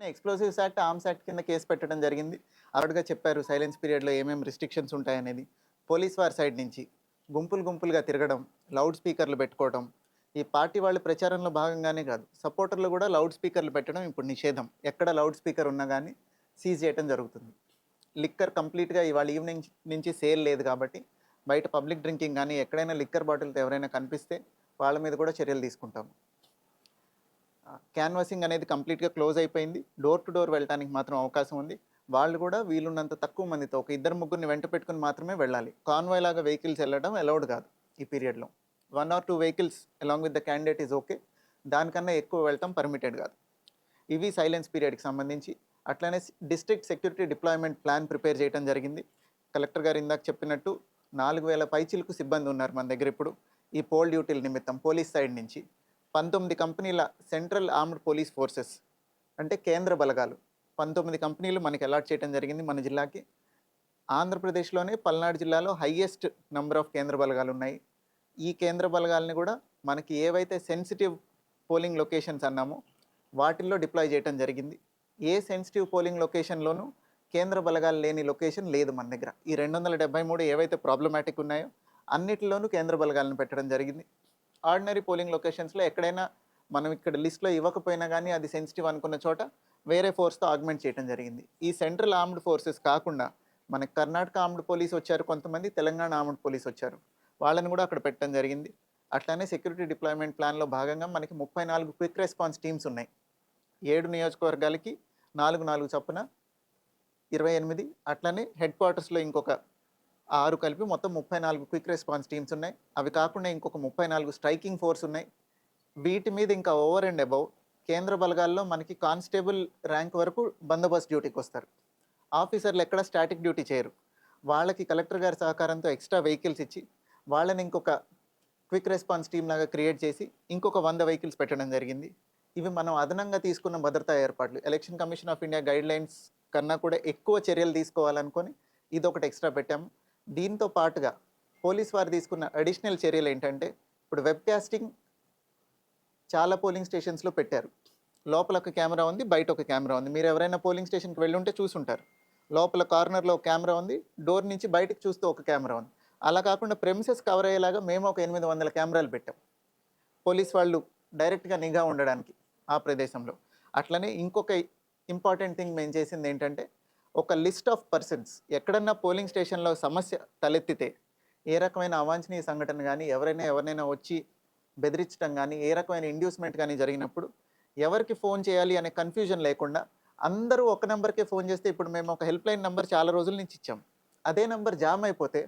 Explosives act, arms act కింద case పెట్టడం జరిగింది. ఆవిడగా చెప్పారు సైలెన్స్ పీరియడ్‌లో ఏమేమి రిస్ట్రిక్షన్స్ ఉంటాయనేది. పోలీస్ వారి సైడ్ నుంచి గుంపులుగా తిరగడం, లౌడ్ స్పీకర్‌లు పెట్టుకోవడం, ఈ పార్టీ వాళ్ళ ప్రచారంలో భాగంగానే కాదు, సపోర్టర్లు కూడా లౌడ్ స్పీకర్‌లు పెట్టడం ఇప్పుడు నిషేధం. ఎక్కడ లౌడ్ స్పీకర్ ఉన్నా గానీ సీజ్ చేయటం జరుగుతుంది. లిక్కర్ కంప్లీట్‌గా ఇవాళ ఈవినింగ్ నుంచి సేల్ లేదు కాబట్టి, బయట పబ్లిక్ డ్రింకింగ్ గానీ, ఎక్కడైనా లిక్కర్ బాటిల్‌తో ఎవరైనా కనిపిస్తే వాళ్ళ మీద కూడా చర్యలు తీసుకుంటాం. క్యాన్వాసింగ్ అనేది కంప్లీట్‌గా క్లోజ్ అయిపోయింది. డోర్ టు డోర్ వెళ్ళటానికి మాత్రం అవకాశం ఉంది. వాళ్ళు కూడా వీలున్నంత తక్కువ మందితో ఒక ఇద్దరు ముగ్గురిని వెంట పెట్టుకొని మాత్రమే వెళ్ళాలి. కాన్వాయ్ లాగా వెహికల్స్ వెళ్ళడం అలౌడ్ కాదు ఈ పీరియడ్‌లో. 1 or 2 vehicles along with the candidate is okay. దానికన్నా ఎక్కువ వెళ్ళటం పర్మిటెడ్ కాదు. ఇవి సైలెన్స్ పీరియడ్‌కి సంబంధించి. అట్లనే district security deployment plan prepare చేయడం జరిగింది. కలెక్టర్ గారు ఇందాక చెప్పినట్టు 4000 పైచిలకు సిబ్బంది ఉన్నారు మన దగ్గర ఇప్పుడు. ఈ పోల్ డ్యూటీల నిమిత్తం పోలీస్ సైడ్ నుంచి 19 కంపెనీల సెంట్రల్ ఆర్మ్డ్ పోలీస్ ఫోర్సెస్ అంటే కేంద్ర బలగాలు 19 కంపెనీలు మనకి అలాట్ చేయడం జరిగింది మన జిల్లాకి. ఆంధ్రప్రదేశ్లోనే పల్నాడు జిల్లాలో హైయెస్ట్ నెంబర్ ఆఫ్ కేంద్ర బలగాలు ఉన్నాయి. ఈ కేంద్ర బలగాలని కూడా మనకి ఏవైతే సెన్సిటివ్ పోలింగ్ లొకేషన్స్ అన్నామో వాటిల్లో డిప్లాయ్ చేయడం జరిగింది. ఏ సెన్సిటివ్ పోలింగ్ లొకేషన్లోనూ కేంద్ర బలగాలు లేని లొకేషన్ లేదు మన దగ్గర. ఈ 273 ఏవైతే ప్రాబ్లమాటిక్ ఉన్నాయో అన్నిటిలోనూ కేంద్ర బలగాలను పెట్టడం జరిగింది. ఆర్డినరీ పోలింగ్ లొకేషన్స్లో ఎక్కడైనా మనం ఇక్కడ లిస్ట్లో ఇవ్వకపోయినా కానీ అది సెన్సిటివ్ అనుకున్న చోట వేరే ఫోర్స్తో ఆగ్మెంట్ చేయడం జరిగింది. ఈ సెంట్రల్ ఆర్మ్డ్ ఫోర్సెస్ కాకుండా మనకి కర్ణాటక ఆర్మ్డ్ పోలీస్ వచ్చారు, కొంతమంది తెలంగాణ ఆర్మ్డ్ పోలీస్ వచ్చారు, వాళ్ళని కూడా అక్కడ పెట్టడం జరిగింది. అట్లానే సెక్యూరిటీ డిప్లాయ్మెంట్ ప్లాన్లో భాగంగా మనకి 34 క్విక్ రెస్పాన్స్ టీమ్స్ ఉన్నాయి. 7 నియోజకవర్గాలకి 4 చొప్పున 28. అట్లనే హెడ్ క్వార్టర్స్లో ఇంకొక 6 కలిపి మొత్తం 34 క్విక్ రెస్పాన్స్ టీమ్స్ ఉన్నాయి. అవి కాకుండా ఇంకొక 34 స్ట్రైకింగ్ ఫోర్స్ ఉన్నాయి. వీటి మీద ఇంకా ఓవర్ అండ్ అబౌవ్ కేంద్ర బలగాల్లో మనకి కానిస్టేబుల్ ర్యాంక్ వరకు బందోబస్తు డ్యూటీకి వస్తారు. ఆఫీసర్లు ఎక్కడ స్టాటిక్ డ్యూటీ చేయరు. వాళ్ళకి కలెక్టర్ గారి సహకారంతో ఎక్స్ట్రా వెహికల్స్ ఇచ్చి వాళ్ళని ఇంకొక క్విక్ రెస్పాన్స్ టీమ్ లాగా క్రియేట్ చేసి ఇంకొక 100 వెహికల్స్ పెట్టడం జరిగింది. ఇవి మనం అదనంగా తీసుకున్న భద్రతా ఏర్పాట్లు. Election commission of India guidelines కన్నా కూడా ఎక్కువ చర్యలు తీసుకోవాలనుకొని ఇదొకటి ఎక్స్ట్రా పెట్టాము. దీంతో పాటుగా పోలీస్ వారు తీసుకున్న అడిషనల్ చర్యలు ఏంటంటే, ఇప్పుడు వెబ్ కాస్టింగ్ చాలా పోలింగ్ స్టేషన్స్లో పెట్టారు. లోపల ఒక కెమెరా ఉంది, బయట ఒక కెమెరా ఉంది. మీరు ఎవరైనా పోలింగ్ స్టేషన్కి వెళ్ళి ఉంటే చూసుంటారు. లోపల కార్నర్లో ఒక కెమెరా ఉంది, డోర్ నుంచి బయటకు చూస్తూ ఒక కెమెరా ఉంది. అలా కాకుండా ప్రెమిసెస్ కవర్ అయ్యేలాగా మేము ఒక 800 కెమెరాలు పెట్టాం, పోలీస్ వాళ్ళు డైరెక్ట్గా నిఘా ఉండడానికి ఆ ప్రదేశంలో. అట్లనే ఇంకొక ఇంపార్టెంట్ థింగ్ మేము చేసింది ఏంటంటే, ఒక లిస్ట్ ఆఫ్ పర్సన్స్ ఎక్కడన్నా పోలింగ్ స్టేషన్లో సమస్య తలెత్తితే, ఏ రకమైన అవాంఛనీయ సంఘటన కానీ, ఎవరినైనా వచ్చి బెదిరించడం కానీ, ఏ రకమైన ఇండ్యూస్మెంట్ కానీ జరిగినప్పుడు ఎవరికి ఫోన్ చేయాలి అనే కన్ఫ్యూజన్ లేకుండా అందరూ ఒక నెంబర్కే ఫోన్ చేస్తే, ఇప్పుడు మేము ఒక హెల్ప్ లైన్ నెంబర్ చాలా రోజుల నుంచి ఇచ్చాం. అదే నెంబర్ జామ్ అయిపోతే